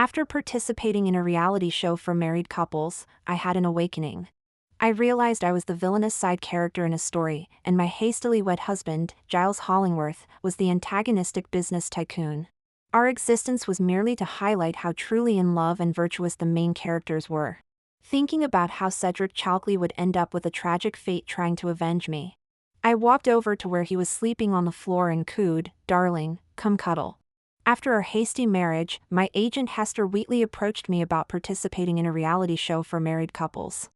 After participating in a reality show for married couples, I had an awakening. I realized I was the villainous side character in a story, and my hastily-wed husband, Giles Hollingworth, was the antagonistic business tycoon. Our existence was merely to highlight how truly in love and virtuous the main characters were. Thinking about how Cedric Chalkley would end up with a tragic fate trying to avenge me, I walked over to where he was sleeping on the floor and cooed, "Darling, come cuddle." After our hasty marriage, my agent Hester Wheatley approached me about participating in a reality show for married couples.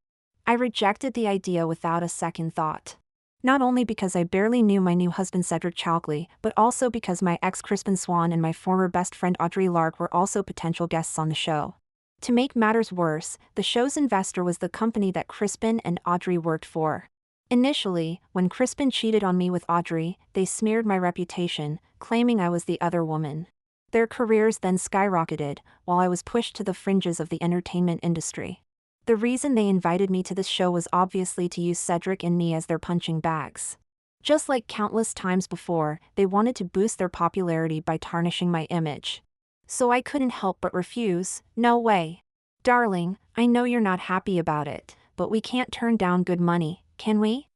I rejected the idea without a second thought. Not only because I barely knew my new husband Cedric Chalkley, but also because my ex Crispin Swan and my former best friend Audrey Lark were also potential guests on the show. To make matters worse, the show's investor was the company that Crispin and Audrey worked for. Initially, when Crispin cheated on me with Audrey, they smeared my reputation, claiming I was the other woman. Their careers then skyrocketed, while I was pushed to the fringes of the entertainment industry. The reason they invited me to this show was obviously to use Cedric and me as their punching bags. Just like countless times before, they wanted to boost their popularity by tarnishing my image. So I couldn't help but refuse. "No way. Darling, I know you're not happy about it, but we can't turn down good money, can we?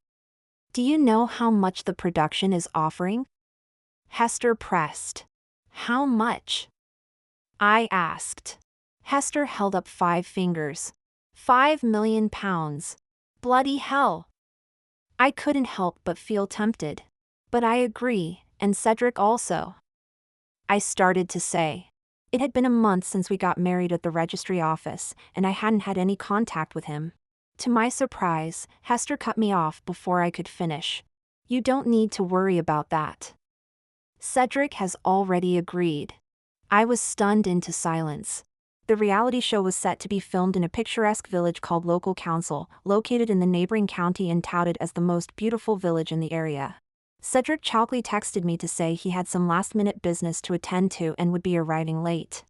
Do you know how much the production is offering?" Hester pressed. "How much?" I asked. Hester held up 5 fingers. £5 million. Bloody hell. I couldn't help but feel tempted. "But I agree, and Cedric also," I started to say. It had been a month since we got married at the registry office, and I hadn't had any contact with him. To my surprise, Hester cut me off before I could finish. "You don't need to worry about that. Cedric has already agreed." I was stunned into silence. The reality show was set to be filmed in a picturesque village called Local Council, located in the neighboring county and touted as the most beautiful village in the area. Cedric Chalkley texted me to say he had some last-minute business to attend to and would be arriving late.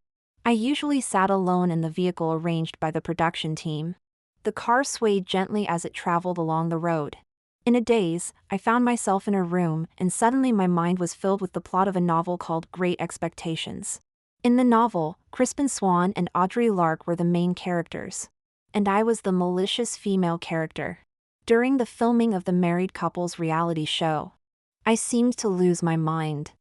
I usually sat alone in the vehicle arranged by the production team. The car swayed gently as it traveled along the road. In a daze, I found myself in a room, and suddenly my mind was filled with the plot of a novel called Great Expectations. In the novel, Crispin Swan and Audrey Lark were the main characters. And I was the malicious female character. During the filming of the married couple's reality show, I seemed to lose my mind.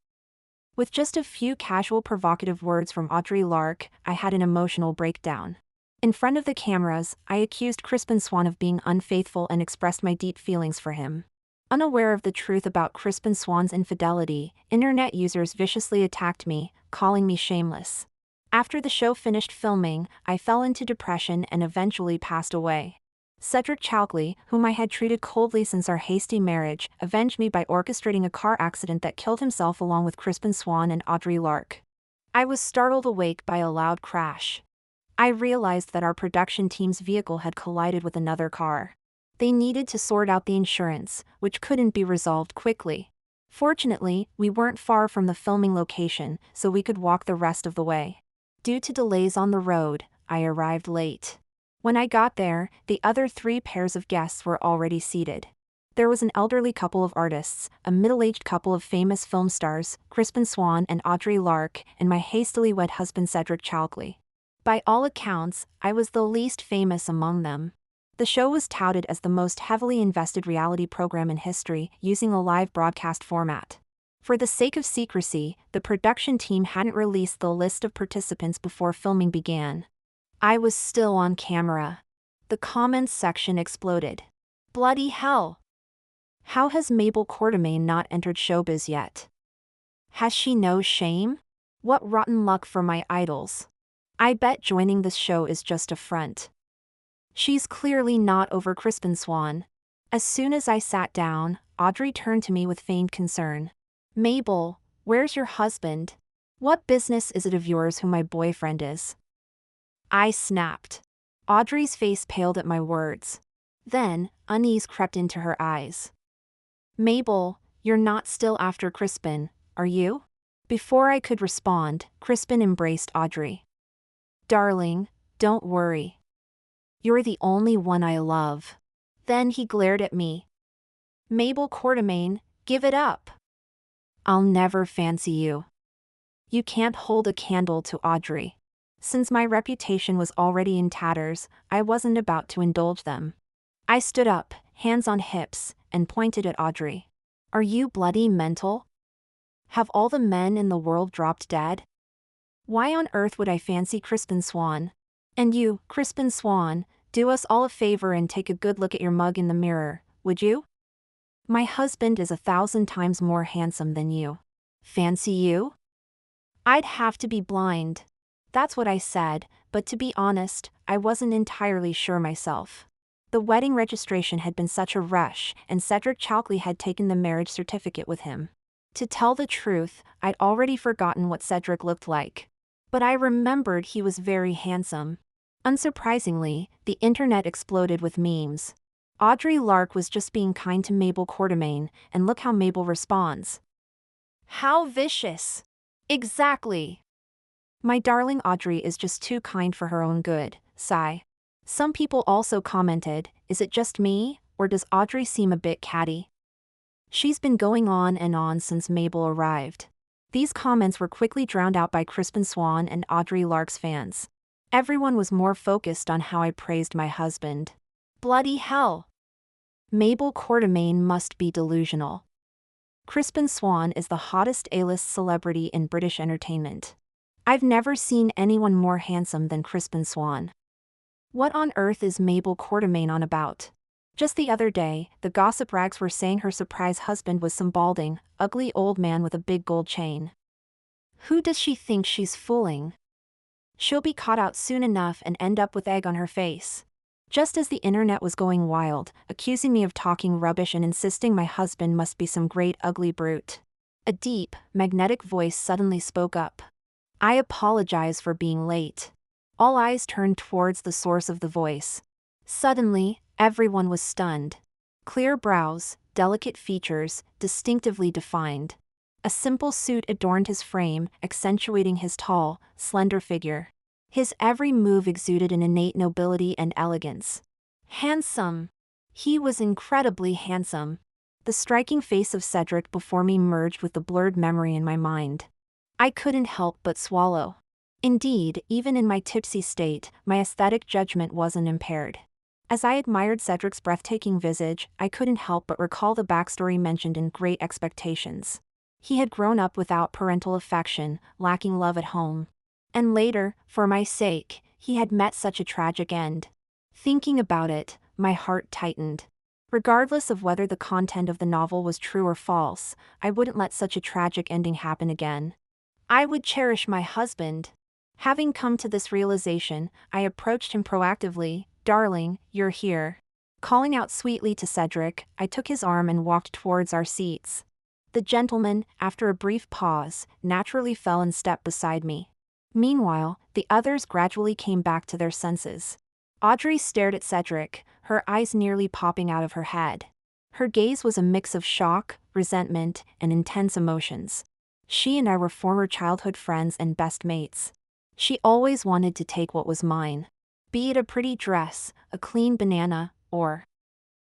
With just a few casual provocative words from Audrey Lark, I had an emotional breakdown. In front of the cameras, I accused Crispin Swan of being unfaithful and expressed my deep feelings for him. Unaware of the truth about Crispin Swan's infidelity, internet users viciously attacked me, calling me shameless. After the show finished filming, I fell into depression and eventually passed away. Cedric Chalkley, whom I had treated coldly since our hasty marriage, avenged me by orchestrating a car accident that killed himself along with Crispin Swan and Audrey Lark. I was startled awake by a loud crash. I realized that our production team's vehicle had collided with another car. They needed to sort out the insurance, which couldn't be resolved quickly. Fortunately, we weren't far from the filming location, so we could walk the rest of the way. Due to delays on the road, I arrived late. When I got there, the other 3 pairs of guests were already seated. There was an elderly couple of artists, a middle-aged couple of famous film stars, Crispin Swan and Audrey Lark, and my hastily-wed husband Cedric Chalkley. By all accounts, I was the least famous among them. The show was touted as the most heavily invested reality program in history, using a live broadcast format. For the sake of secrecy, the production team hadn't released the list of participants before filming began. I was still on camera. The comments section exploded. "Bloody hell! How has Mabel Quartermain not entered showbiz yet? Has she no shame? What rotten luck for my idols. I bet joining this show is just a front. She's clearly not over Crispin Swan." As soon as I sat down, Audrey turned to me with feigned concern. "Mabel, where's your husband? What business is it of yours who my boyfriend is?" I snapped. Audrey's face paled at my words. Then, unease crept into her eyes. "Mabel, you're not still after Crispin, are you?" Before I could respond, Crispin embraced Audrey. "Darling, don't worry. You're the only one I love." Then he glared at me. "Mabel Quartermain, give it up. I'll never fancy you. You can't hold a candle to Audrey." Since my reputation was already in tatters, I wasn't about to indulge them. I stood up, hands on hips, and pointed at Audrey. Are you bloody mental? Have all the men in the world dropped dead? Why on earth would I fancy Crispin Swan? And you, Crispin Swan, do us all a favor and take a good look at your mug in the mirror, would you? My husband is 1,000 times more handsome than you. Fancy you? I'd have to be blind. That's what I said, but to be honest, I wasn't entirely sure myself. The wedding registration had been such a rush, and Cedric Chalkley had taken the marriage certificate with him. To tell the truth, I'd already forgotten what Cedric looked like. But I remembered he was very handsome. Unsurprisingly, the internet exploded with memes. Audrey Lark was just being kind to Mabel Quartermain, and look how Mabel responds. How vicious! Exactly! My darling Audrey is just too kind for her own good, sigh. Some people also commented, is it just me, or does Audrey seem a bit catty? She's been going on and on since Mabel arrived. These comments were quickly drowned out by Crispin Swan and Audrey Lark's fans. Everyone was more focused on how I praised my husband. Bloody hell! Mabel Quartermain must be delusional. Crispin Swan is the hottest A-list celebrity in British entertainment. I've never seen anyone more handsome than Crispin Swan. What on earth is Mabel Quartermain on about? Just the other day, the gossip rags were saying her surprise husband was some balding, ugly old man with a big gold chain. Who does she think she's fooling? She'll be caught out soon enough and end up with egg on her face. Just as the internet was going wild, accusing me of talking rubbish and insisting my husband must be some great ugly brute, a deep, magnetic voice suddenly spoke up. I apologize for being late. All eyes turned towards the source of the voice. Suddenly, everyone was stunned. Clear brows, delicate features, distinctively defined. A simple suit adorned his frame, accentuating his tall, slender figure. His every move exuded an innate nobility and elegance. Handsome! He was incredibly handsome. The striking face of Cedric before me merged with the blurred memory in my mind. I couldn't help but swallow. Indeed, even in my tipsy state, my aesthetic judgment wasn't impaired. As I admired Cedric's breathtaking visage, I couldn't help but recall the backstory mentioned in Great Expectations. He had grown up without parental affection, lacking love at home. And later, for my sake, he had met such a tragic end. Thinking about it, my heart tightened. Regardless of whether the content of the novel was true or false, I wouldn't let such a tragic ending happen again. I would cherish my husband. Having come to this realization, I approached him proactively. Darling, you're here. Calling out sweetly to Cedric, I took his arm and walked towards our seats. The gentleman, after a brief pause, naturally fell in step beside me. Meanwhile, the others gradually came back to their senses. Audrey stared at Cedric, her eyes nearly popping out of her head. Her gaze was a mix of shock, resentment, and intense emotions. She and I were former childhood friends and best mates. She always wanted to take what was mine. Be it a pretty dress, a clean banana, or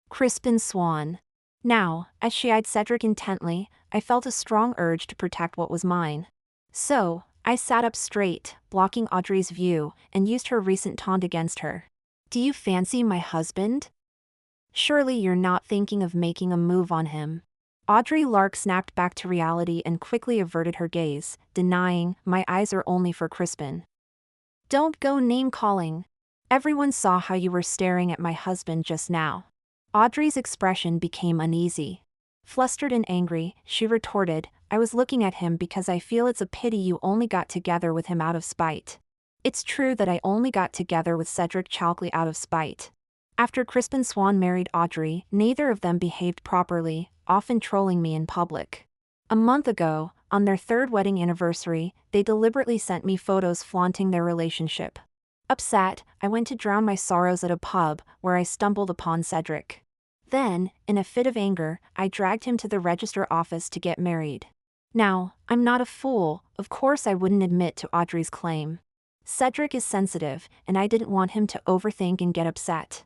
Crispin Swan. Now, as she eyed Cedric intently, I felt a strong urge to protect what was mine. So, I sat up straight, blocking Audrey's view, and used her recent taunt against her. Do you fancy my husband? Surely you're not thinking of making a move on him. Audrey Lark snapped back to reality and quickly averted her gaze, denying, my eyes are only for Crispin. Don't go name-calling. Everyone saw how you were staring at my husband just now. Audrey's expression became uneasy. Flustered and angry, she retorted, I was looking at him because I feel it's a pity you only got together with him out of spite. It's true that I only got together with Cedric Chalkley out of spite. After Crispin Swan married Audrey, neither of them behaved properly, often trolling me in public. A month ago, on their third wedding anniversary, they deliberately sent me photos flaunting their relationship. Upset, I went to drown my sorrows at a pub, where I stumbled upon Cedric. Then, in a fit of anger, I dragged him to the register office to get married. Now, I'm not a fool, of course I wouldn't admit to Audrey's claim. Cedric is sensitive, and I didn't want him to overthink and get upset.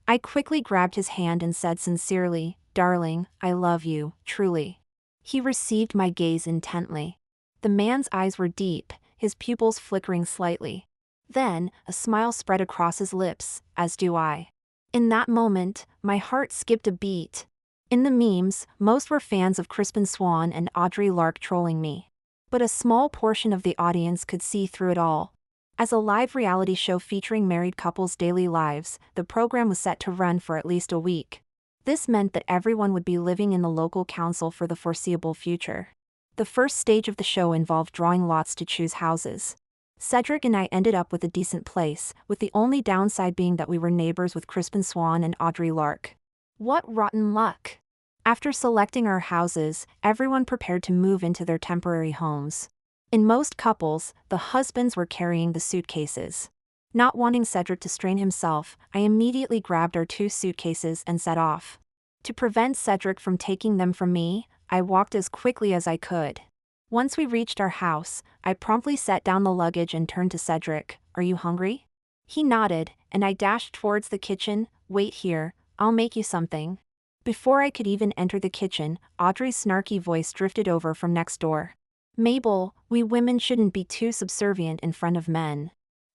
I quickly grabbed his hand and said sincerely, Darling, I love you, truly. He received my gaze intently. The man's eyes were deep, his pupils flickering slightly. Then, a smile spread across his lips, as do I. In that moment, my heart skipped a beat. In the memes, most were fans of Crispin Swan and Audrey Lark trolling me. But a small portion of the audience could see through it all. As a live reality show featuring married couples' daily lives, the program was set to run for at least a week. This meant that everyone would be living in the local council for the foreseeable future. The first stage of the show involved drawing lots to choose houses. Cedric and I ended up with a decent place, with the only downside being that we were neighbors with Crispin Swan and Audrey Lark. What rotten luck! After selecting our houses, everyone prepared to move into their temporary homes. In most couples, the husbands were carrying the suitcases. Not wanting Cedric to strain himself, I immediately grabbed our 2 suitcases and set off. To prevent Cedric from taking them from me, I walked as quickly as I could. Once we reached our house, I promptly set down the luggage and turned to Cedric. "Are you hungry?" He nodded, and I dashed towards the kitchen. "Wait here, I'll make you something." Before I could even enter the kitchen, Audrey's snarky voice drifted over from next door. "Mabel, we women shouldn't be too subservient in front of men."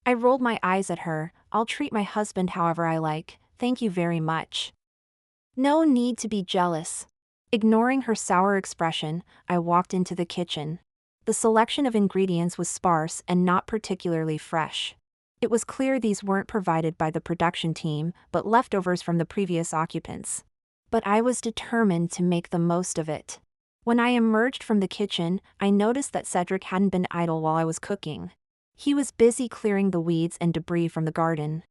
I rolled my eyes at her. "I'll treat my husband however I like, thank you very much." No need to be jealous. Ignoring her sour expression, I walked into the kitchen. The selection of ingredients was sparse and not particularly fresh. It was clear these weren't provided by the production team, but leftovers from the previous occupants. But I was determined to make the most of it. When I emerged from the kitchen, I noticed that Cedric hadn't been idle while I was cooking. He was busy clearing the weeds and debris from the garden.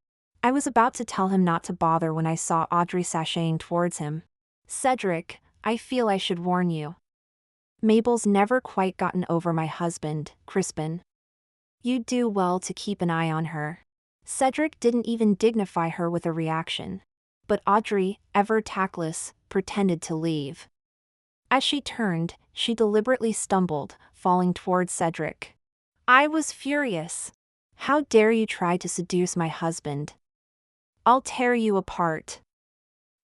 I was about to tell him not to bother when I saw Audrey sashaying towards him. "Cedric, I feel I should warn you. Mabel's never quite gotten over my husband, Crispin. You'd do well to keep an eye on her." Cedric didn't even dignify her with a reaction. But Audrey, ever tactless, pretended to leave. As she turned, she deliberately stumbled, falling towards Cedric. I was furious. "How dare you try to seduce my husband? I'll tear you apart."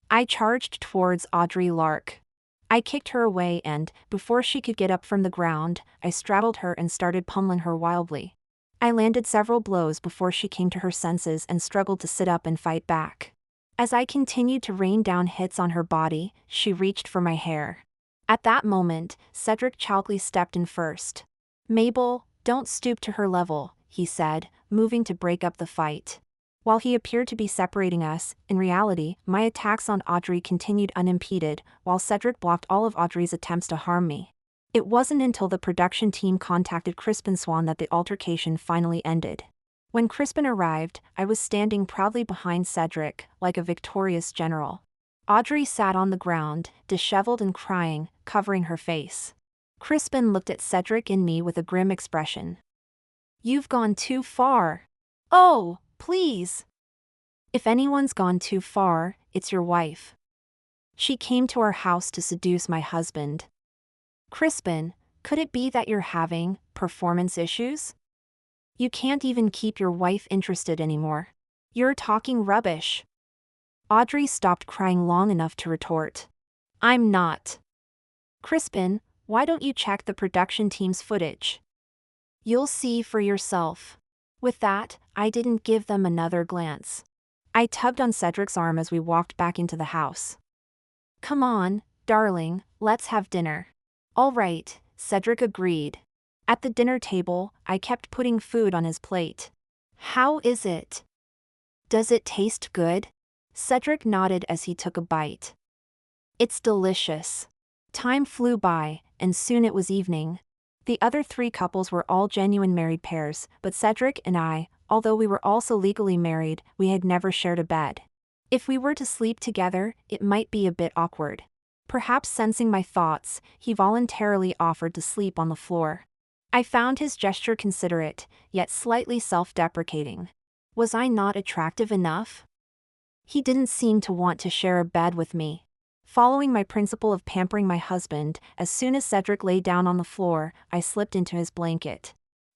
I charged towards Audrey Lark. I kicked her away and, before she could get up from the ground, I straddled her and started pummeling her wildly. I landed several blows before she came to her senses and struggled to sit up and fight back. As I continued to rain down hits on her body, she reached for my hair. At that moment, Cedric Chalkley stepped in first. "Mabel, don't stoop to her level," he said, moving to break up the fight. While he appeared to be separating us, in reality, my attacks on Audrey continued unimpeded, while Cedric blocked all of Audrey's attempts to harm me. It wasn't until the production team contacted Crispin Swan that the altercation finally ended. When Crispin arrived, I was standing proudly behind Cedric, like a victorious general. Audrey sat on the ground, disheveled and crying, covering her face. Crispin looked at Cedric and me with a grim expression. "You've gone too far." "Oh, please." "If anyone's gone too far, it's your wife. She came to our house to seduce my husband." "Crispin, could it be that you're having performance issues? You can't even keep your wife interested anymore. You're talking rubbish." Audrey stopped crying long enough to retort. "I'm not." "Crispin, why don't you check the production team's footage? You'll see for yourself." With that, I didn't give them another glance. I tugged on Cedric's arm as we walked back into the house. "Come on, darling, let's have dinner." "All right," Cedric agreed. At the dinner table, I kept putting food on his plate. "How is it? Does it taste good?" Cedric nodded as he took a bite. "It's delicious." Time flew by, and soon it was evening. The other 3 couples were all genuine married pairs, but Cedric and I, although we were also legally married, we had never shared a bed. If we were to sleep together, it might be a bit awkward. Perhaps sensing my thoughts, he voluntarily offered to sleep on the floor. I found his gesture considerate, yet slightly self-deprecating. Was I not attractive enough? He didn't seem to want to share a bed with me. Following my principle of pampering my husband, as soon as Cedric lay down on the floor, I slipped into his blanket.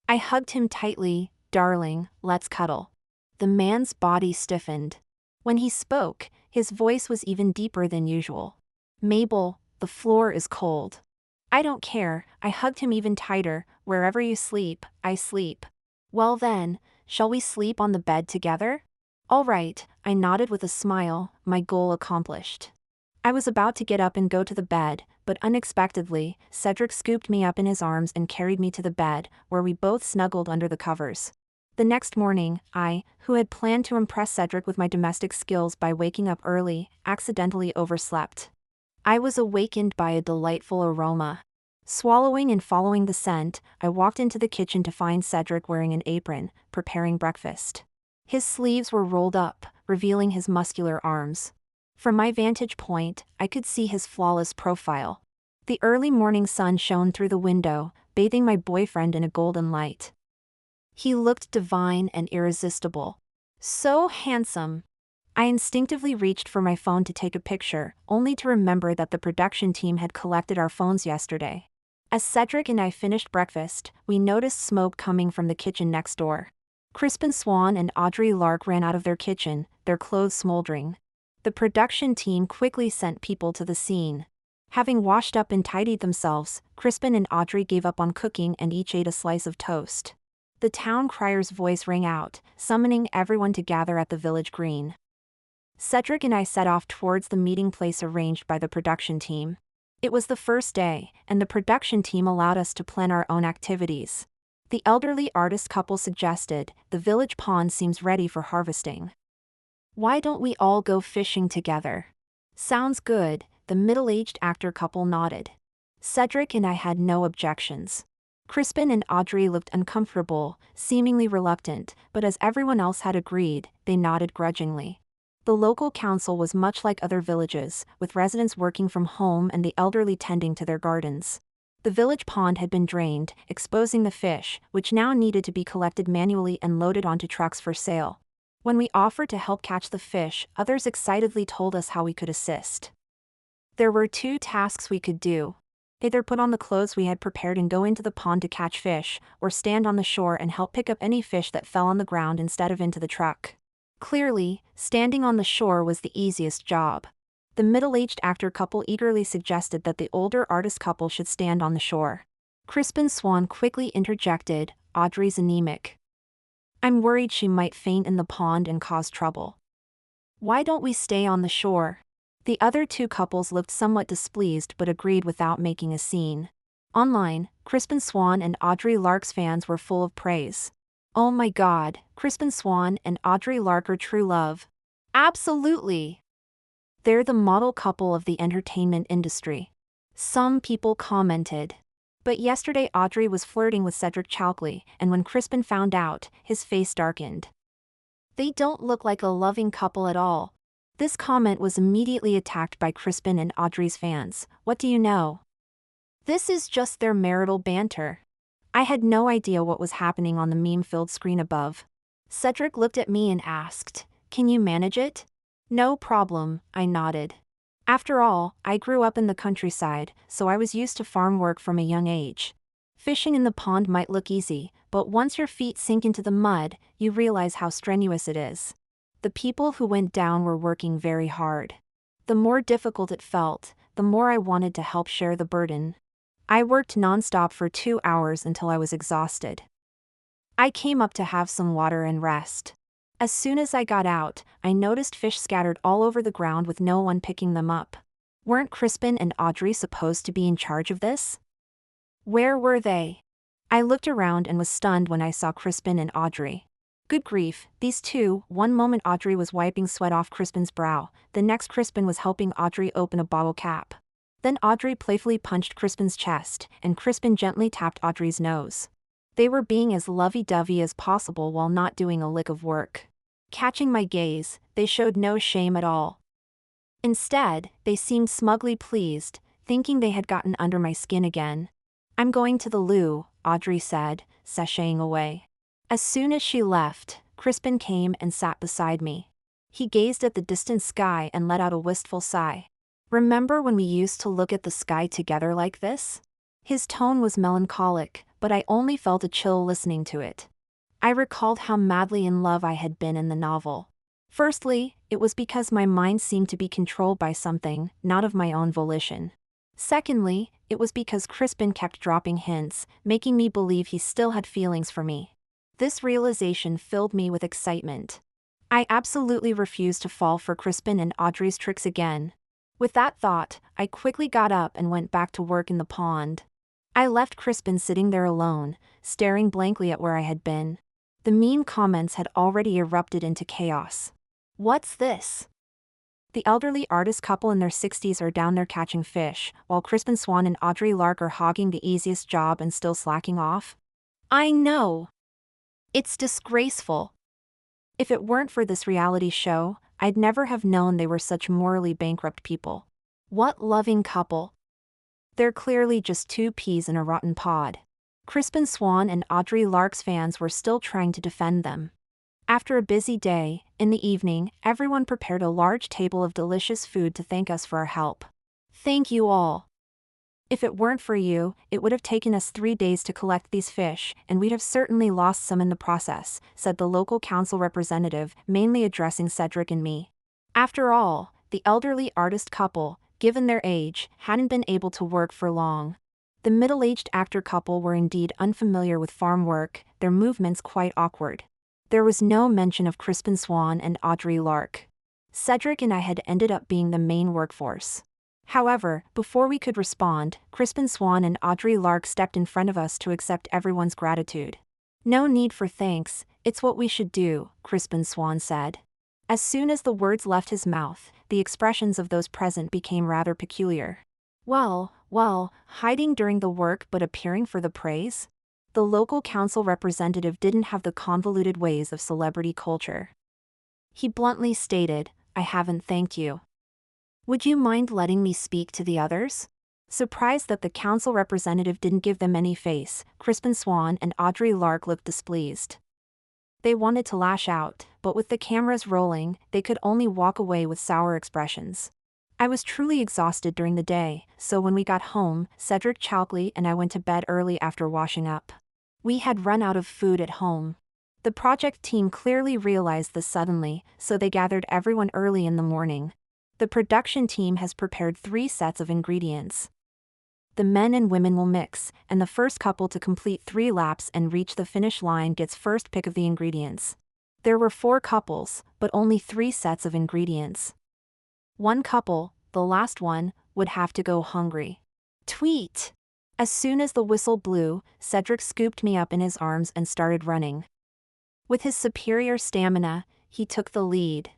I hugged him tightly. "Darling, let's cuddle." The man's body stiffened. When he spoke, his voice was even deeper than usual. "Mabel, the floor is cold." "I don't care." I hugged him even tighter. "Wherever you sleep, I sleep." "Well then, shall we sleep on the bed together? All right, I nodded with a smile, my goal accomplished. I was about to get up and go to the bed, but unexpectedly, Cedric scooped me up in his arms and carried me to the bed, where we both snuggled under the covers. The next morning, I, who had planned to impress Cedric with my domestic skills by waking up early, accidentally overslept. I was awakened by a delightful aroma. Swallowing and following the scent, I walked into the kitchen to find Cedric wearing an apron, preparing breakfast. His sleeves were rolled up, revealing his muscular arms. From my vantage point, I could see his flawless profile. The early morning sun shone through the window, bathing my boyfriend in a golden light. He looked divine and irresistible. So handsome. I instinctively reached for my phone to take a picture, only to remember that the production team had collected our phones yesterday. As Cedric and I finished breakfast, we noticed smoke coming from the kitchen next door. Crispin Swan and Audrey Lark ran out of their kitchen, their clothes smoldering. The production team quickly sent people to the scene. Having washed up and tidied themselves, Crispin and Audrey gave up on cooking and each ate a slice of toast. The town crier's voice rang out, summoning everyone to gather at the village green. Cedric and I set off towards the meeting place arranged by the production team. It was the first day, and the production team allowed us to plan our own activities. The elderly artist couple suggested, "The village pond seems ready for harvesting. Why don't we all go fishing together?" "Sounds good," the middle-aged actor couple nodded. Cedric and I had no objections. Crispin and Audrey looked uncomfortable, seemingly reluctant, but as everyone else had agreed, they nodded grudgingly. The local council was much like other villages, with residents working from home and the elderly tending to their gardens. The village pond had been drained, exposing the fish, which now needed to be collected manually and loaded onto trucks for sale. When we offered to help catch the fish, others excitedly told us how we could assist. There were two tasks we could do. Either put on the clothes we had prepared and go into the pond to catch fish, or stand on the shore and help pick up any fish that fell on the ground instead of into the truck. Clearly, standing on the shore was the easiest job. The middle-aged actor couple eagerly suggested that the older artist couple should stand on the shore. Crispin Swan quickly interjected, "Audrey's anemic. I'm worried she might faint in the pond and cause trouble. Why don't we stay on the shore?" The other two couples looked somewhat displeased but agreed without making a scene. Online, Crispin Swan and Audrey Lark's fans were full of praise. "Oh my God, Crispin Swan and Audrey Lark are true love. Absolutely. They're the model couple of the entertainment industry." Some people commented. But yesterday Audrey was flirting with Cedric Chalkley, and when Crispin found out, his face darkened. "They don't look like a loving couple at all." This comment was immediately attacked by Crispin and Audrey's fans. "What do you know? This is just their marital banter." I had no idea what was happening on the meme-filled screen above. Cedric looked at me and asked, "Can you manage it?" "No problem," I nodded. After all, I grew up in the countryside, so I was used to farm work from a young age. Fishing in the pond might look easy, but once your feet sink into the mud, you realize how strenuous it is. The people who went down were working very hard. The more difficult it felt, the more I wanted to help share the burden. I worked non-stop for 2 hours until I was exhausted. I came up to have some water and rest. As soon as I got out, I noticed fish scattered all over the ground with no one picking them up. Weren't Crispin and Audrey supposed to be in charge of this? Where were they? I looked around and was stunned when I saw Crispin and Audrey. Good grief, these two. One moment Audrey was wiping sweat off Crispin's brow, the next Crispin was helping Audrey open a bottle cap. Then Audrey playfully punched Crispin's chest, and Crispin gently tapped Audrey's nose. They were being as lovey-dovey as possible while not doing a lick of work. Catching my gaze, they showed no shame at all. Instead, they seemed smugly pleased, thinking they had gotten under my skin again. "I'm going to the loo," Audrey said, sashaying away. As soon as she left, Crispin came and sat beside me. He gazed at the distant sky and let out a wistful sigh. "Remember when we used to look at the sky together like this?" His tone was melancholic, but I only felt a chill listening to it. I recalled how madly in love I had been in the novel. Firstly, it was because my mind seemed to be controlled by something, not of my own volition. Secondly, it was because Crispin kept dropping hints, making me believe he still had feelings for me. This realization filled me with excitement. I absolutely refused to fall for Crispin and Audrey's tricks again. With that thought, I quickly got up and went back to work in the pond. I left Crispin sitting there alone, staring blankly at where I had been. The mean comments had already erupted into chaos. "What's this?" The elderly artist couple in their 60s are down there catching fish, while Crispin Swan and Audrey Lark are hogging the easiest job and still slacking off. I know. It's disgraceful. If it weren't for this reality show, I'd never have known they were such morally bankrupt people. What loving couple. They're clearly just two peas in a rotten pod. Crispin Swan and Audrey Lark's fans were still trying to defend them. After a busy day, in the evening, everyone prepared a large table of delicious food to thank us for our help. Thank you all. If it weren't for you, it would have taken us 3 days to collect these fish, and we'd have certainly lost some in the process, said the local council representative, mainly addressing Cedric and me. After all, the elderly artist couple, given their age, hadn't been able to work for long. The middle-aged actor couple were indeed unfamiliar with farm work, their movements quite awkward. There was no mention of Crispin Swan and Audrey Lark. Cedric and I had ended up being the main workforce. However, before we could respond, Crispin Swan and Audrey Lark stepped in front of us to accept everyone's gratitude. "No need for thanks, it's what we should do," Crispin Swan said. As soon as the words left his mouth, the expressions of those present became rather peculiar. Well, hiding during the work but appearing for the praise? The local council representative didn't have the convoluted ways of celebrity culture. He bluntly stated, "I haven't thanked you. Would you mind letting me speak to the others?" Surprised that the council representative didn't give them any face, Crispin Swan and Audrey Lark looked displeased. They wanted to lash out, but with the cameras rolling, they could only walk away with sour expressions. I was truly exhausted during the day, so when we got home, Cedric Chalkley and I went to bed early after washing up. We had run out of food at home. The project team clearly realized this suddenly, so they gathered everyone early in the morning. The production team has prepared 3 sets of ingredients. The men and women will mix, and the first couple to complete 3 laps and reach the finish line gets first pick of the ingredients. There were 4 couples, but only 3 sets of ingredients. One couple, the last one, would have to go hungry. Tweet! As soon as the whistle blew, Cedric scooped me up in his arms and started running. With his superior stamina, he took the lead.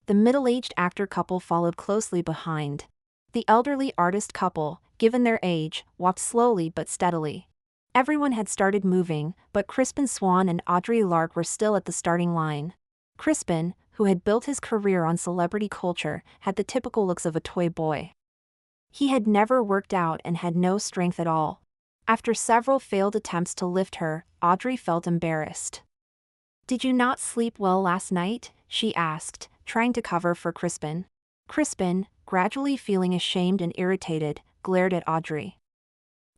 The middle-aged actor couple followed closely behind. The elderly artist couple, given their age, walked slowly but steadily. Everyone had started moving, but Crispin Swan and Audrey Lark were still at the starting line. Crispin, who had built his career on celebrity culture, had the typical looks of a toy boy. He had never worked out and had no strength at all. After several failed attempts to lift her, Audrey felt embarrassed. "Did you not sleep well last night?" she asked, trying to cover for Crispin. Crispin, gradually feeling ashamed and irritated, glared at Audrey.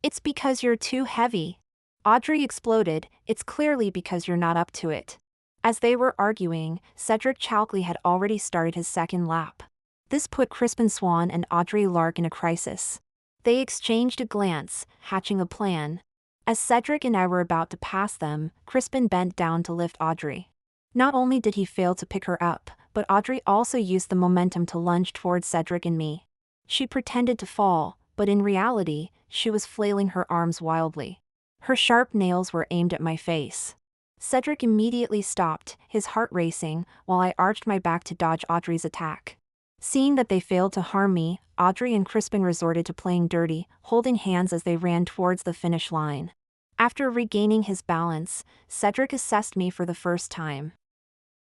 "It's because you're too heavy." Audrey exploded, "It's clearly because you're not up to it." As they were arguing, Cedric Chalkley had already started his second lap. This put Crispin Swan and Audrey Lark in a crisis. They exchanged a glance, hatching a plan. As Cedric and I were about to pass them, Crispin bent down to lift Audrey. Not only did he fail to pick her up, but Audrey also used the momentum to lunge towards Cedric and me. She pretended to fall, but in reality, she was flailing her arms wildly. Her sharp nails were aimed at my face. Cedric immediately stopped, his heart racing, while I arched my back to dodge Audrey's attack. Seeing that they failed to harm me, Audrey and Crispin resorted to playing dirty, holding hands as they ran towards the finish line. After regaining his balance, Cedric assessed me for the first time.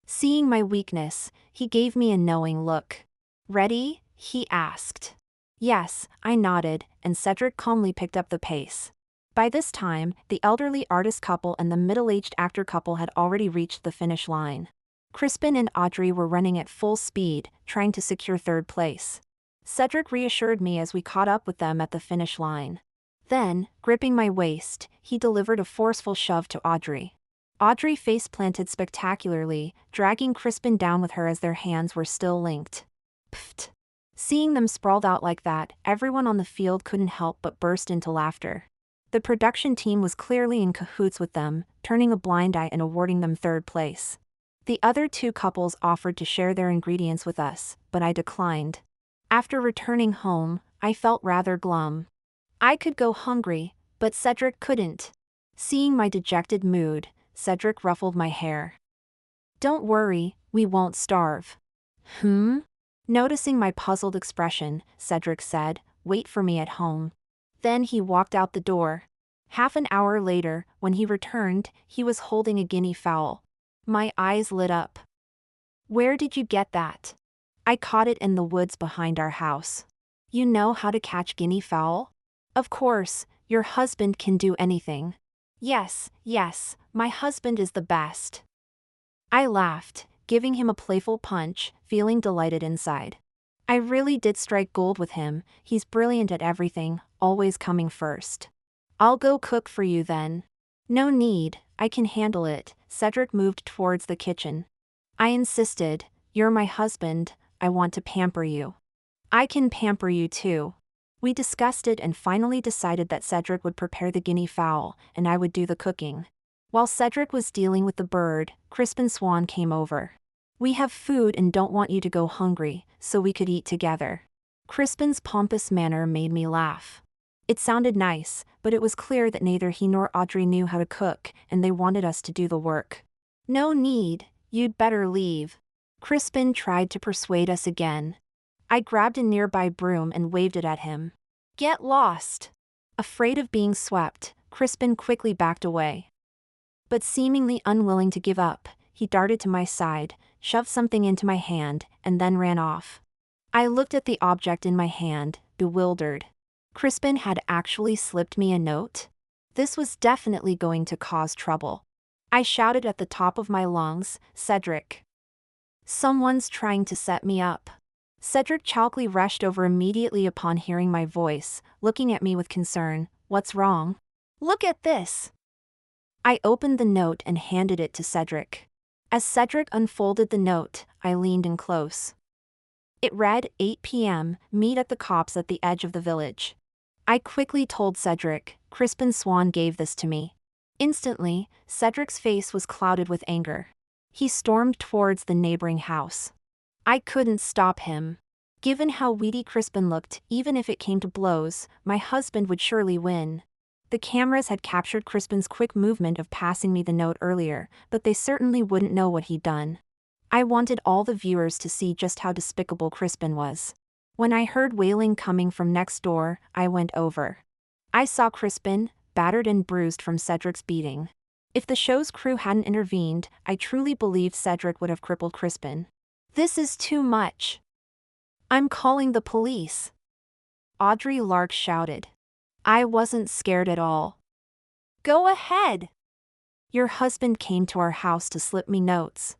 Seeing my weakness, he gave me a knowing look. "Ready?" he asked. Yes, I nodded, and Cedric calmly picked up the pace. By this time, the elderly artist couple and the middle-aged actor couple had already reached the finish line. Crispin and Audrey were running at full speed, trying to secure third place. Cedric reassured me as we caught up with them at the finish line. Then, gripping my waist, he delivered a forceful shove to Audrey. Audrey face-planted spectacularly, dragging Crispin down with her as their hands were still linked. Pfft! Seeing them sprawled out like that, everyone on the field couldn't help but burst into laughter. The production team was clearly in cahoots with them, turning a blind eye and awarding them third place. The other two couples offered to share their ingredients with us, but I declined. After returning home, I felt rather glum. I could go hungry, but Cedric couldn't. Seeing my dejected mood, Cedric ruffled my hair. "Don't worry, we won't starve." Noticing my puzzled expression, Cedric said, "Wait for me at home." Then he walked out the door. Half an hour later, when he returned, he was holding a guinea fowl. My eyes lit up. "Where did you get that?" "I caught it in the woods behind our house." "You know how to catch guinea fowl?" "Of course, your husband can do anything." Yes, my husband is the best." I laughed, giving him a playful punch, feeling delighted inside. I really did strike gold with him. He's brilliant at everything, always coming first. "I'll go cook for you then." "No need, I can handle it." Cedric moved towards the kitchen. I insisted, "You're my husband, I want to pamper you." "I can pamper you too." We discussed it and finally decided that Cedric would prepare the guinea fowl, and I would do the cooking. While Cedric was dealing with the bird, Crispin Swan came over. "We have food and don't want you to go hungry, so we could eat together." Crispin's pompous manner made me laugh. It sounded nice, but it was clear that neither he nor Audrey knew how to cook, and they wanted us to do the work. "No need, you'd better leave." Crispin tried to persuade us again. I grabbed a nearby broom and waved it at him. "Get lost." Afraid of being swept, Crispin quickly backed away. But seemingly unwilling to give up, he darted to my side, shoved something into my hand, and then ran off. I looked at the object in my hand, bewildered. Crispin had actually slipped me a note? This was definitely going to cause trouble. I shouted at the top of my lungs, "Cedric! Someone's trying to set me up." Cedric Chalkley rushed over immediately upon hearing my voice, looking at me with concern. "What's wrong?" "Look at this." I opened the note and handed it to Cedric. As Cedric unfolded the note, I leaned in close. It read, 8 p.m., meet at the copse at the edge of the village. I quickly told Cedric, "Crispin Swan gave this to me." Instantly, Cedric's face was clouded with anger. He stormed towards the neighboring house. I couldn't stop him. Given how weedy Crispin looked, even if it came to blows, my husband would surely win. The cameras had captured Crispin's quick movement of passing me the note earlier, but they certainly wouldn't know what he'd done. I wanted all the viewers to see just how despicable Crispin was. When I heard wailing coming from next door, I went over. I saw Crispin, battered and bruised from Cedric's beating. If the show's crew hadn't intervened, I truly believed Cedric would have crippled Crispin. "This is too much. I'm calling the police." Audrey Lark shouted. I wasn't scared at all. "Go ahead. Your husband came to our house to slip me notes.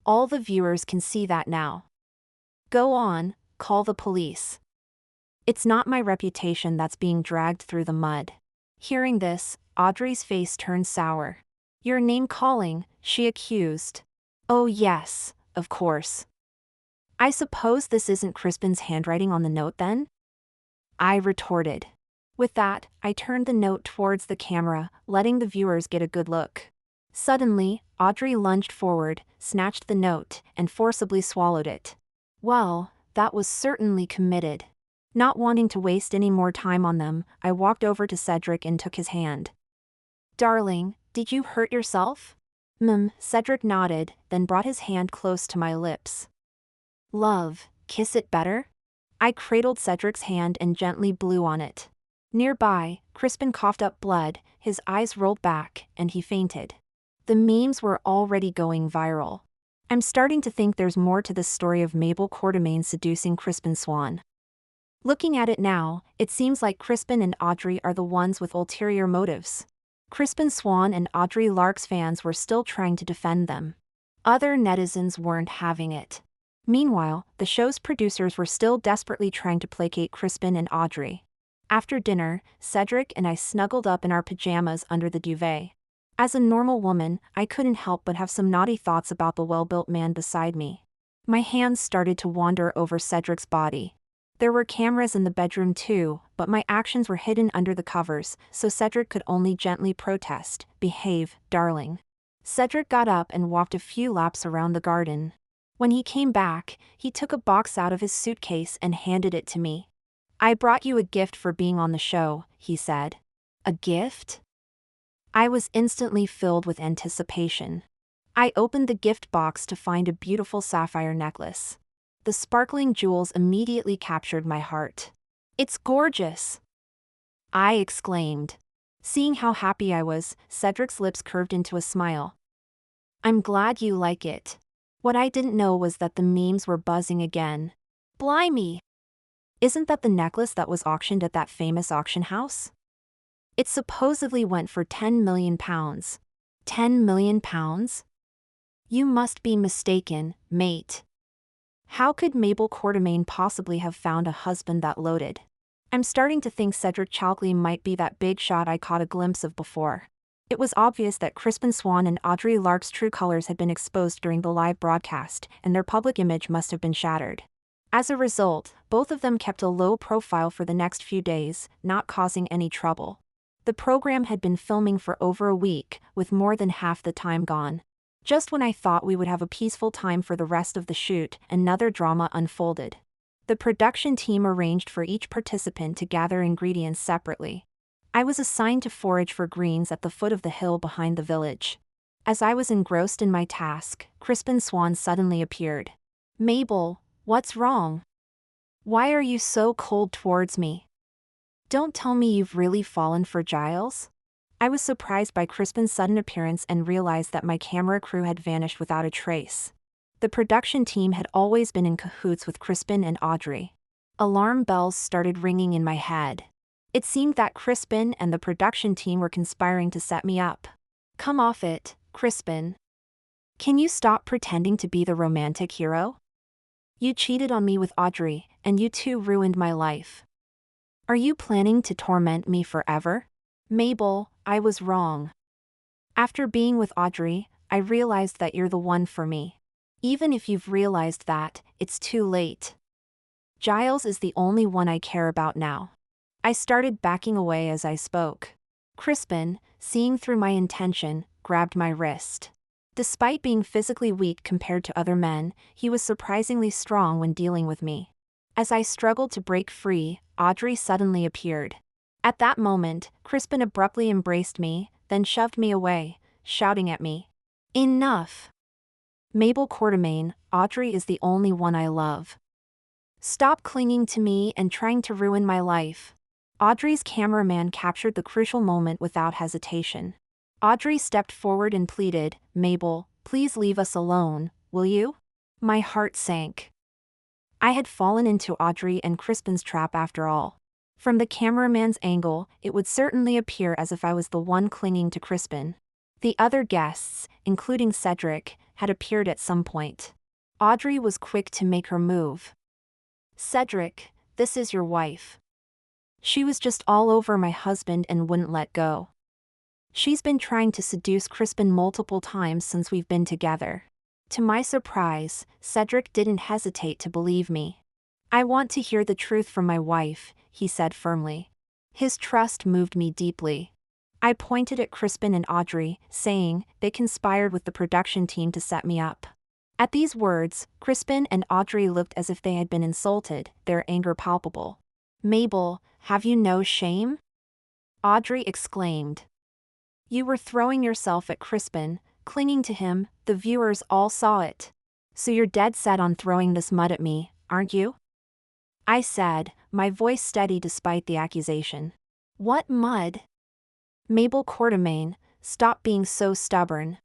All the viewers can see that now. Go on, call the police. It's not my reputation that's being dragged through the mud." Hearing this, Audrey's face turned sour. "Your name calling," she accused. "Oh yes, of course. I suppose this isn't Crispin's handwriting on the note then?" I retorted. With that, I turned the note towards the camera, letting the viewers get a good look. Suddenly, Audrey lunged forward, snatched the note, and forcibly swallowed it. Well, that was certainly committed. Not wanting to waste any more time on them, I walked over to Cedric and took his hand. "Darling, did you hurt yourself?" Cedric nodded, then brought his hand close to my lips. "Love, kiss it better?" I cradled Cedric's hand and gently blew on it. Nearby, Crispin coughed up blood, his eyes rolled back, and he fainted. The memes were already going viral. I'm starting to think there's more to this story of Mabel Quartermain seducing Crispin Swan. Looking at it now, it seems like Crispin and Audrey are the ones with ulterior motives. Crispin Swan and Audrey Lark's fans were still trying to defend them. Other netizens weren't having it. Meanwhile, the show's producers were still desperately trying to placate Crispin and Audrey. After dinner, Cedric and I snuggled up in our pajamas under the duvet. As a normal woman, I couldn't help but have some naughty thoughts about the well-built man beside me. My hands started to wander over Cedric's body. There were cameras in the bedroom too, but my actions were hidden under the covers, so Cedric could only gently protest, "Behave, darling." Cedric got up and walked a few laps around the garden. When he came back, he took a box out of his suitcase and handed it to me. "I brought you a gift for being on the show," he said. A gift? I was instantly filled with anticipation. I opened the gift box to find a beautiful sapphire necklace. The sparkling jewels immediately captured my heart. "It's gorgeous!" I exclaimed. Seeing how happy I was, Cedric's lips curved into a smile. "I'm glad you like it." What I didn't know was that the memes were buzzing again. "Blimey! Isn't that the necklace that was auctioned at that famous auction house? It supposedly went for £10 million. £10 million? You must be mistaken, mate. How could Mabel Quartermain possibly have found a husband that loaded? I'm starting to think Cedric Chalkley might be that big shot I caught a glimpse of before." It was obvious that Crispin Swan and Audrey Lark's true colors had been exposed during the live broadcast, and their public image must have been shattered. As a result, both of them kept a low profile for the next few days, not causing any trouble. The program had been filming for over a week, with more than half the time gone. Just when I thought we would have a peaceful time for the rest of the shoot, another drama unfolded. The production team arranged for each participant to gather ingredients separately. I was assigned to forage for greens at the foot of the hill behind the village. As I was engrossed in my task, Crispin Swan suddenly appeared. "Mabel, what's wrong? Why are you so cold towards me? Don't tell me you've really fallen for Giles?" I was surprised by Crispin's sudden appearance and realized that my camera crew had vanished without a trace. The production team had always been in cahoots with Crispin and Audrey. Alarm bells started ringing in my head. It seemed that Crispin and the production team were conspiring to set me up. "Come off it, Crispin. Can you stop pretending to be the romantic hero? You cheated on me with Audrey, and you too ruined my life. Are you planning to torment me forever?" "Mabel, I was wrong. After being with Audrey, I realized that you're the one for me. Even if you've realized that, it's too late. Giles is the only one I care about now." I started backing away as I spoke. Crispin, seeing through my intention, grabbed my wrist. Despite being physically weak compared to other men, he was surprisingly strong when dealing with me. As I struggled to break free, Audrey suddenly appeared. At that moment, Crispin abruptly embraced me, then shoved me away, shouting at me, "Enough! Mabel Quartermain, Audrey is the only one I love. Stop clinging to me and trying to ruin my life." Audrey's cameraman captured the crucial moment without hesitation. Audrey stepped forward and pleaded, "Mabel, please leave us alone, will you?" My heart sank. I had fallen into Audrey and Crispin's trap after all. From the cameraman's angle, it would certainly appear as if I was the one clinging to Crispin. The other guests, including Cedric, had appeared at some point. Audrey was quick to make her move. "Cedric, this is your wife. She was just all over my husband and wouldn't let go. She's been trying to seduce Crispin multiple times since we've been together." To my surprise, Cedric didn't hesitate to believe me. "I want to hear the truth from my wife," he said firmly. His trust moved me deeply. I pointed at Crispin and Audrey, saying they conspired with the production team to set me up. At these words, Crispin and Audrey looked as if they had been insulted, their anger palpable. "Mabel, have you no shame?" Audrey exclaimed. "You were throwing yourself at Crispin, clinging to him, the viewers all saw it. So you're dead set on throwing this mud at me, aren't you?" I said, my voice steady despite the accusation. "What mud? Mabel Quartermain, stop being so stubborn.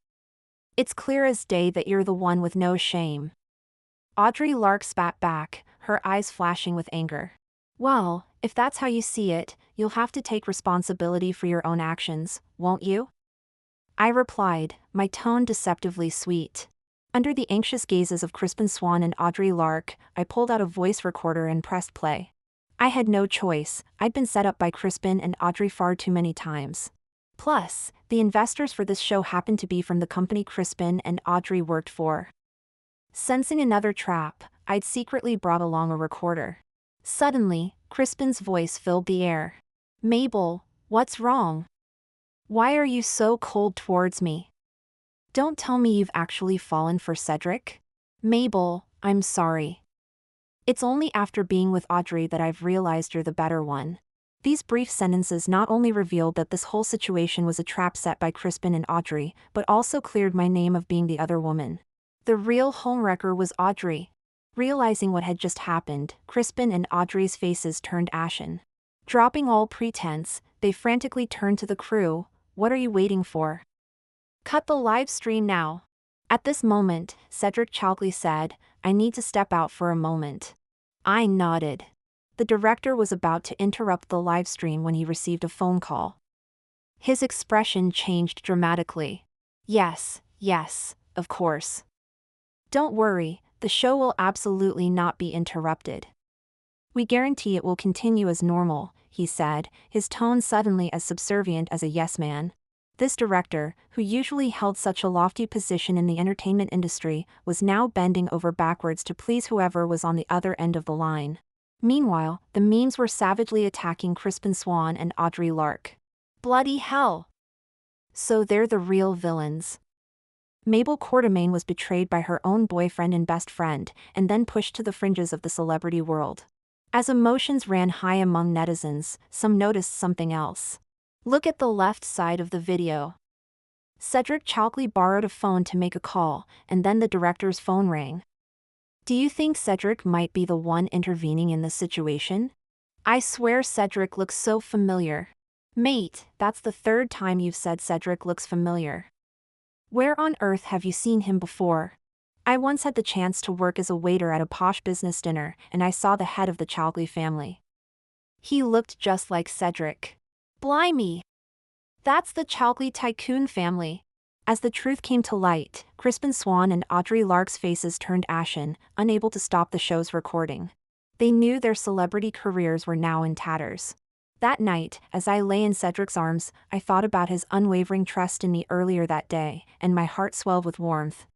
It's clear as day that you're the one with no shame." Audrey Lark spat back, her eyes flashing with anger. "Well, if that's how you see it, you'll have to take responsibility for your own actions, won't you?" I replied, my tone deceptively sweet. Under the anxious gazes of Crispin Swan and Audrey Lark, I pulled out a voice recorder and pressed play. I had no choice, I'd been set up by Crispin and Audrey far too many times. Plus, the investors for this show happened to be from the company Crispin and Audrey worked for. Sensing another trap, I'd secretly brought along a recorder. Suddenly, Crispin's voice filled the air. Mabel, what's wrong? Why are you so cold towards me? Don't tell me you've actually fallen for Cedric? Mabel, I'm sorry. It's only after being with Audrey that I've realized you're the better one. These brief sentences not only revealed that this whole situation was a trap set by Crispin and Audrey, but also cleared my name of being the other woman. The real homewrecker was Audrey. Realizing what had just happened, Crispin and Audrey's faces turned ashen. Dropping all pretense, they frantically turned to the crew. What are you waiting for? Cut the live stream now. At this moment, Cedric Chalkley said, I need to step out for a moment. I nodded. The director was about to interrupt the live stream when he received a phone call. His expression changed dramatically. Yes, of course. Don't worry, the show will absolutely not be interrupted. We guarantee it will continue as normal, he said, his tone suddenly as subservient as a yes man. This director, who usually held such a lofty position in the entertainment industry, was now bending over backwards to please whoever was on the other end of the line. Meanwhile, the memes were savagely attacking Crispin Swan and Audrey Lark. Bloody hell! So they're the real villains. Mabel Quartermain was betrayed by her own boyfriend and best friend, and then pushed to the fringes of the celebrity world. As emotions ran high among netizens, some noticed something else. Look at the left side of the video. Cedric Chalkley borrowed a phone to make a call, and then the director's phone rang. Do you think Cedric might be the one intervening in this situation? I swear Cedric looks so familiar. Mate, that's the third time you've said Cedric looks familiar. Where on earth have you seen him before? I once had the chance to work as a waiter at a posh business dinner, and I saw the head of the Chalkley family. He looked just like Cedric. Blimey! That's the Chalkley tycoon family. As the truth came to light, Crispin Swan and Audrey Lark's faces turned ashen, unable to stop the show's recording. They knew their celebrity careers were now in tatters. That night, as I lay in Cedric's arms, I thought about his unwavering trust in me earlier that day, and my heart swelled with warmth.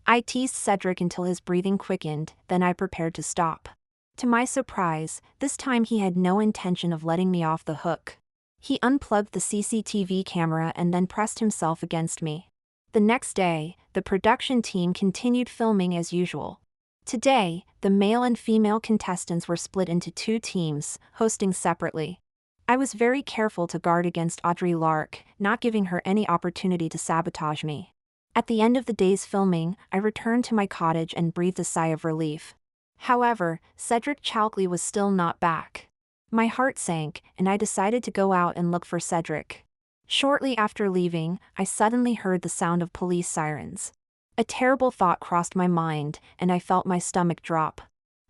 I teased Cedric until his breathing quickened, then I prepared to stop. To my surprise, this time he had no intention of letting me off the hook. He unplugged the CCTV camera and then pressed himself against me. The next day, the production team continued filming as usual. Today, the male and female contestants were split into two teams, hosting separately. I was very careful to guard against Audrey Lark, not giving her any opportunity to sabotage me. At the end of the day's filming, I returned to my cottage and breathed a sigh of relief. However, Cedric Chalkley was still not back. My heart sank, and I decided to go out and look for Cedric. Shortly after leaving, I suddenly heard the sound of police sirens. A terrible thought crossed my mind, and I felt my stomach drop.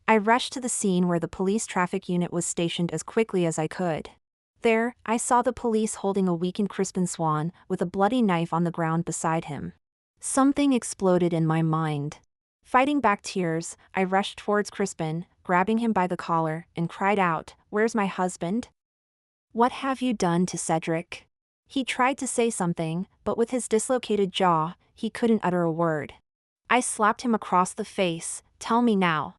I rushed to the scene where the police traffic unit was stationed as quickly as I could. There, I saw the police holding a weakened Crispin Swan, with a bloody knife on the ground beside him. Something exploded in my mind. Fighting back tears, I rushed towards Crispin, grabbing him by the collar, and cried out, "Where's my husband? What have you done to Cedric?" He tried to say something, but with his dislocated jaw, he couldn't utter a word. I slapped him across the face. "Tell me now,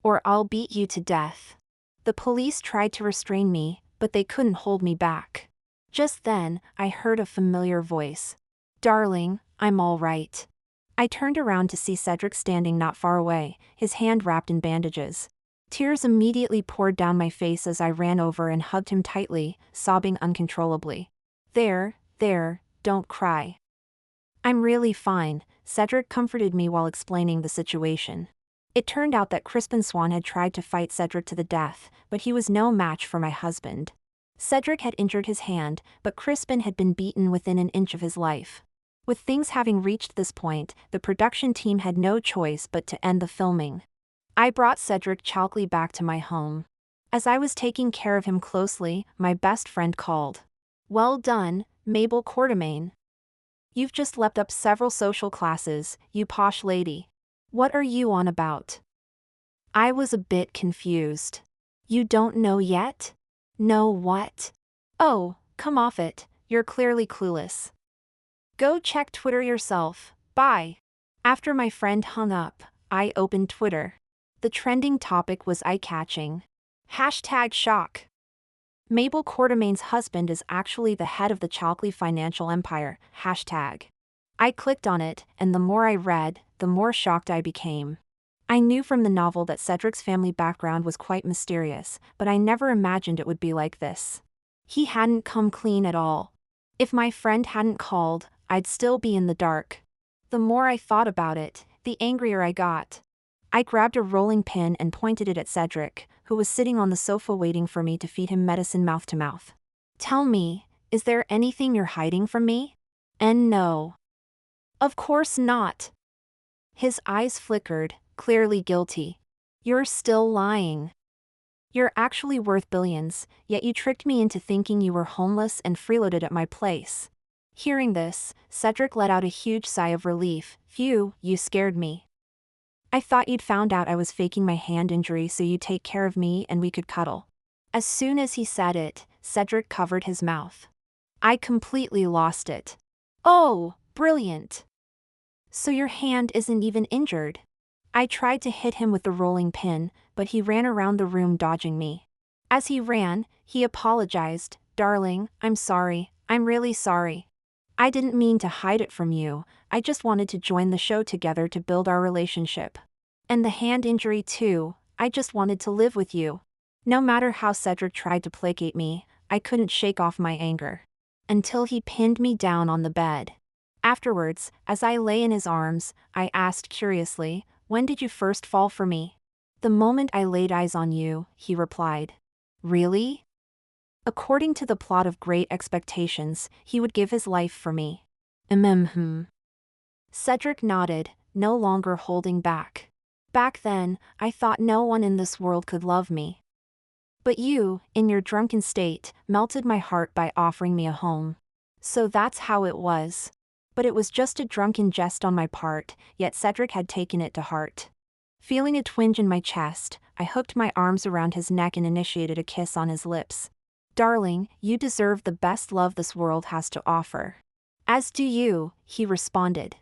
or I'll beat you to death." The police tried to restrain me, but they couldn't hold me back. Just then, I heard a familiar voice. "Darling, I'm all right." I turned around to see Cedric standing not far away, his hand wrapped in bandages. Tears immediately poured down my face as I ran over and hugged him tightly, sobbing uncontrollably. There, don't cry. I'm really fine," Cedric comforted me while explaining the situation. It turned out that Crispin Swan had tried to fight Cedric to the death, but he was no match for my husband. Cedric had injured his hand, but Crispin had been beaten within an inch of his life. With things having reached this point, the production team had no choice but to end the filming. I brought Cedric Chalkley back to my home. As I was taking care of him closely, my best friend called. "Well done, Mabel Quartermain. You've just leapt up several social classes, you posh lady. What are you on about?" I was a bit confused. "You don't know yet?" "Know what?" "Oh, come off it, you're clearly clueless. Go check Twitter yourself, bye." After my friend hung up, I opened Twitter. The trending topic was eye-catching. Shock. Mabel Quartermain's husband is actually the head of the Chalkley financial empire. I clicked on it, and the more I read, the more shocked I became. I knew from the novel that Cedric's family background was quite mysterious, but I never imagined it would be like this. He hadn't come clean at all. If my friend hadn't called, I'd still be in the dark. The more I thought about it, the angrier I got. I grabbed a rolling pin and pointed it at Cedric, who was sitting on the sofa waiting for me to feed him medicine mouth to mouth. Tell me, is there anything you're hiding from me? And no. Of course not. His eyes flickered, clearly guilty. You're still lying. You're actually worth billions, yet you tricked me into thinking you were homeless and freeloaded at my place. Hearing this, Cedric let out a huge sigh of relief. Phew, you scared me. I thought you'd found out I was faking my hand injury so you'd take care of me and we could cuddle. As soon as he said it, Cedric covered his mouth. I completely lost it. Oh, brilliant. So your hand isn't even injured. I tried to hit him with the rolling pin, but he ran around the room dodging me. As he ran, he apologized. Darling, I'm sorry, I'm really sorry. I didn't mean to hide it from you, I just wanted to join the show together to build our relationship. And the hand injury too, I just wanted to live with you. No matter how Cedric tried to placate me, I couldn't shake off my anger. Until he pinned me down on the bed. Afterwards, as I lay in his arms, I asked curiously, when did you first fall for me? The moment I laid eyes on you, he replied. Really? According to the plot of Great Expectations, he would give his life for me. Cedric nodded, no longer holding back. Back then, I thought no one in this world could love me. But you, in your drunken state, melted my heart by offering me a home. So that's how it was. But it was just a drunken jest on my part, yet Cedric had taken it to heart. Feeling a twinge in my chest, I hooked my arms around his neck and initiated a kiss on his lips. Darling, you deserve the best love this world has to offer. As do you, he responded.